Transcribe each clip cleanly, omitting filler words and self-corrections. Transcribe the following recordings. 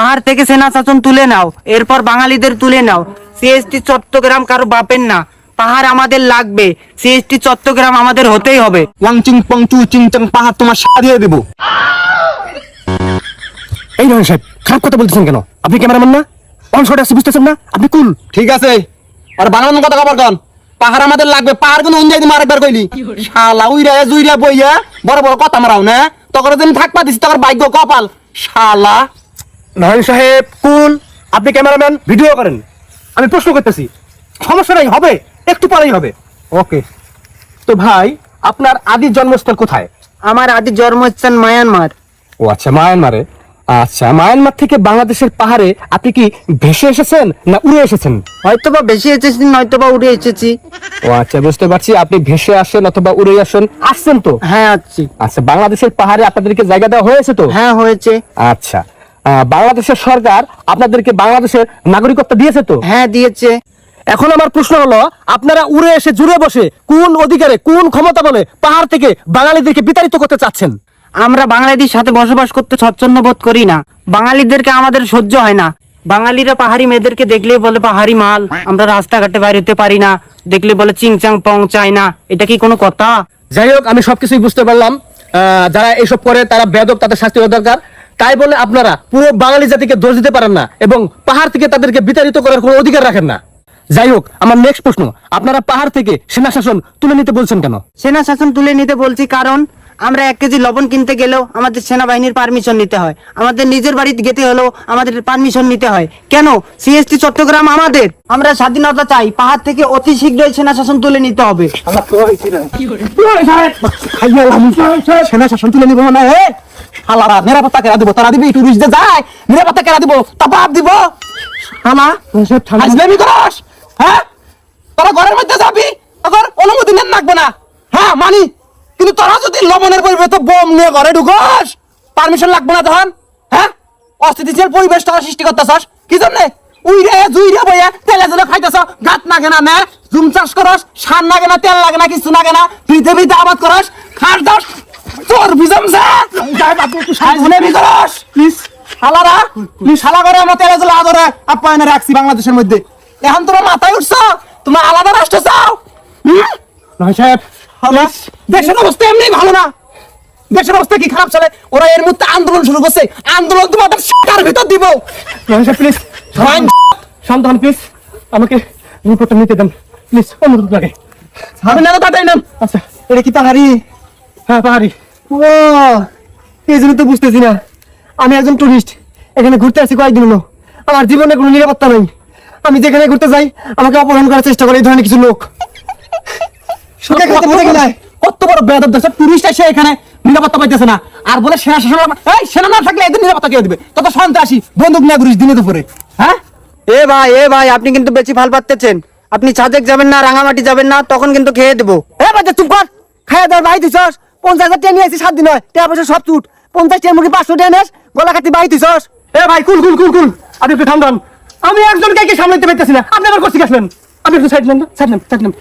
পাহাড় থেকে সেনা শাসন তুলে নাও, এরপর বাঙালিদের তুলে নাও। সিএসটি চট্টগ্রাম কারো বাপের না, পাহাড় আমাদের লাগবে। সিএসটি চট্টগ্রাম আমাদের হতেই হবে। ওয়াং চিং পং চু চিং চাং পাহাড় তোমার সাথে দিয়ে দেবো। এই নয় সাহেব, খারাপ কথা বলতেছেন কেন? আপনি ক্যামেরাম্যান না? অন শট আছে, বুঝতেছেন না? আপনি কুল। ঠিক আছে, আর বানানোর কথা কবার কন। পাহাড় আমাদের লাগবে, পাহাড় কিন্তু অন্য একদিন আরেকবার কইলি শালা উইরা জুইরা বইয়া বড় বড় কথা মারাও না, তখন দিন থাকবা দিছি তখন ভাগ্য কপাল শালা। নয়ন সাহেব কুল, আপনি ক্যামেরাম্যান, ভিডিও করেন। আমি প্রশ্ন করতেছি, সমস্যা নাই, হবে, একটু পরেই হবে। ওকে। তো ভাই, আপনার আদি জন্মস্থল কোথায়? আমার আদি জন্মস্থান মায়ানমার। ও আচ্ছা, মায়ানমারে। আচ্ছা, মায়ানমার থেকে বাংলাদেশের পাহাড়ে আপনি কি ভেসে এসেছেন না উড়ে এসেছেন? হয়তোবা বেশি এসেছি, নয়তোবা উড়ে এসেছি। ও আচ্ছা, বুঝতে পারছি। আপনি ভেসে আসেন অথবা উড়ে আসছেন তো? হ্যাঁ আছি। আচ্ছা, বাংলাদেশের পাহাড়ে আপনাদেরকে জায়গা দেওয়া হয়েছে তো? হ্যাঁ হয়েছে। আচ্ছা, বাংলাদেশের সরকার আপনাদেরকে বাংলাদেশের নাগরিকত্ব দিয়েছে তো? হ্যাঁ দিয়েছে। এখন আমার প্রশ্ন হলো, আপনারা উড়ে এসে জুড়ে বসে কোন অধিকারে, কোন ক্ষমতা বলে পাহাড় থেকে বাঙালিদেরকে বিতাড়িত করতে চাচ্ছেন? আমরা বাঙালিদের সাথে বসবাস করতে স্বচ্ছন্দ বোধ করি না। বাঙালিদেরকে আমাদের সহ্য হয় না। বাঙালিরা পাহাড়ি মেয়েদেরকে দেখলেই বলে পাহাড়ি মাল। আমরা রাস্তাঘাটে বাইরে হতে পারি না, দেখলে বলে চিংচাং পং চাই না। এটা কি কোনো কথা? যাই হোক, আমি সবকিছুই বুঝতে পারলাম। যারা এসব করে তারা বেয়াদব, তাদের শাস্তি হওয়া দরকার। তাই বলে আপনারা পুরো বাঙালি জাতিকে দোষ দিতে পারেন না এবং পাহাড় থেকে তাদেরকে বিতাড়িত করার কোনো অধিকার রাখেন না। যাই হোক, আমার নেক্সট প্রশ্ন, আপনারা পাহাড় থেকে সেনা শাসন তুলে নিতে বলছেন কেন? সেনা শাসন তুলে নিতে বলছি কারণ আমরা 1 কেজি লবণ কিনতে গেলেও আমাদের সেনাবাহিনীর পারমিশন নিতে হয়। আমাদের নিজের বাড়িতে যেতে হলেও আমাদের পারমিশন নিতে হয়। কেন? সিএসটি চট্টগ্রাম আমাদের। আমরা স্বাধীনতা চাই, পাহাড় থেকে অতি শীঘ্রই সেনা শাসন তুলে নিতে হবে। সেনা শাসন তুলে নিব না, শালারা নিরাপত্তা কেরা দিব? তারা দিবি টুরিস্টদের যায় নিরাপত্তা কেরা দিব? তা বাপ দিব শালা। হাজলামি করস? হ্যাঁ, তোরা ঘরের মধ্যে যাবি, তোর অনুমতি নেন লাগবে না। হ্যাঁ মানি, কিন্তু তোরা যদি লবণের পরিবর্তে বোম নিয়ে ঘরে ঢুকস, পারমিশন লাগবে না তখন? হ্যাঁ, অস্থিতিশীল পরিবেশ তোরা সৃষ্টি করতেছস কি জন্যে? উইরে জুইরে বইয়া তেলে জলে খাইতেছ, গাত নাগে না নে, জুম চাষ করস, সার লাগে না, তেল লাগে না, কিছু লাগে না, পৃথিবীতে আবাদ করস, খাস দাস তোর বিজমছে হাজলামি করস প্লিজ শালারা। তুই শালা করে আমরা তেলে জলে আদরে আপ্যায়নে রাখছি বাংলাদেশের মধ্যে। এখন তোমরা মাথায় উঠছ, তোমরা আলাদা রাষ্ট্র চাও? নয় সাহেব, দেশের অবস্থা এমনি ভালো না, দেশের অবস্থা কি খারাপ চলে? ওরা এর মধ্যে আন্দোলন শুরু করছে, আন্দোলন তোমাদের শিকার ভিতর দিব। নয় সাহেব প্লিজ শান্ত হন, প্লিজ আমাকে রিপোর্টটা নিতে দেন প্লিজ, অনুরোধ লাগে। আমি না তাই না। আচ্ছা, এটা কি পাহাড়ি? হ্যাঁ পাহাড়ি। ও, এই জন্য তো বুঝতেছি না। আমি একজন টুরিস্ট, এখানে ঘুরতে আসছি কয়েকদিন হলো। আমার জীবনে কোনো নিরাপত্তা নেই। আমি যেখানে ঘুরতে যাই আমাকে অপহরণ করার চেষ্টা করে এই ধরনের কিছু লোক। কত বড় বেয়াদব দেশ, টুরিস্ট এসে এখানে নিরাপত্তা পাইতেছে না, আর বলে সেনা শাসন। এই সেনা না থাকলে এদের নিরাপত্তা কে দিবে? তত সন্ত্রাসী বন্দুক নিয়ে ঘুরিস দিনে দুপুরে। হ্যাঁ এ ভাই আপনি কিন্তু বেশি ভাল পাচ্ছেন। আপনি সাজেক যাবেন না, রাঙামাটি যাবেন না, তখন কিন্তু খেয়ে দেবো। বাচ্চা চুপ কর। খাইয়া দেওয়ার ভাই দিছস 50,000 টাকা নিয়ে আসি 7 দিন হয়, টাকা পয়সা সব চুট। 50 টাকা মুখে 500 টাকা নেস, গলা কাটি বাই দিছস। ভাই কুল কুল কুল কুল, আপনি একটু ঠান্ডা হন। আমি একজনকে কি সামলাতে পারতেছি না, আপনি আবার করছি আসলেন। আপনি একটু সাইড নেন, সাইড নেন।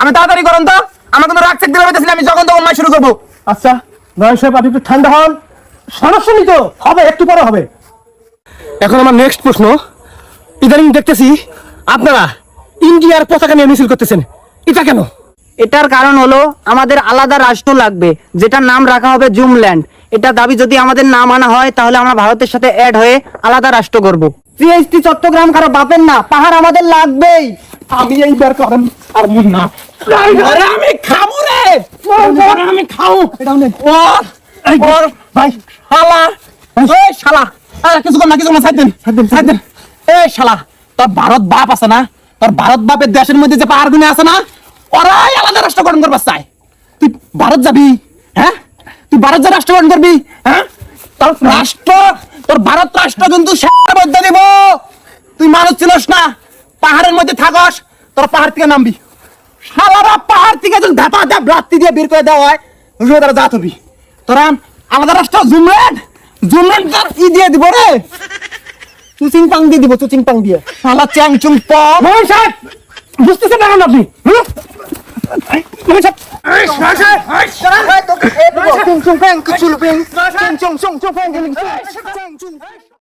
আমি তাড়াতাড়ি করেন তো, আমার কোনো রাগ চেক দিলে পাইতেছি না, আমি যখন তখন মাই শুরু করবো। আচ্ছা নয় সাহেব, আপনি একটু ঠান্ডা হন। সমস্যা নেই তো, হবে, একটু পরে হবে। এখন আমার নেক্সট প্রশ্ন, ইদানিং দেখতেছি আপনারা ইন্ডিয়ার পতাকা নিয়ে মিছিল করতেছেন, এটা কেন? এটার কারণ হলো আমাদের আলাদা রাষ্ট্র লাগবে, যেটার নাম রাখা হবে জুমল্যান্ড। এটা দাবি যদি আমাদের না মানা হয় তাহলে আমরা ভারতের সাথে অ্যাড হয়ে আলাদা রাষ্ট্র করব। সিএসটি চট্টগ্রাম কারো বাপের না, পাহাড় আমাদের লাগবেই। আমি এইবার করেন আর মুন না, আমি খাবো রে, আমি খাও। ওর ভাই শালা, এই শালা, কিছু কর না, কিছু না, সাইড দেন। এই শালা, তোর ভারত বাপ আছে না, তোর ভারত বাপের দেশের মধ্যে যে পাহাড় গুনে আছে না, ওরাই আলাদা রাষ্ট্র গঠন করবার চায়। তুই ভারত যাবি? হ্যাঁ, তুই ভারত যা রাষ্ট্র গঠন করবি? হ্যাঁ, তোর রাষ্ট্র, তোর ভারত রাষ্ট্র কিন্তু সেটার মধ্যে দিব। তুই মানুষ ছিলস না, পাহাড়ের মধ্যে থাকস, তোর পাহাড় থেকে নামবি। শালারা পাহাড় থেকে যদি ধাপা ধাপ রাত্রি দিয়ে বের করে দেওয়া হয়, তারা জাত হবি। তোরা আলাদা রাষ্ট্র জুমল্যান্ড তোর ই দিয়ে দিব রে, চুচিং পাং দিয়ে দিব, চুচিং পাং দিয়ে। শালা চ্যাং চুং পং। সাহেব বুঝতেছেন না কেন আপনি? chung chung pheng chung chung pheng chung chung chung pheng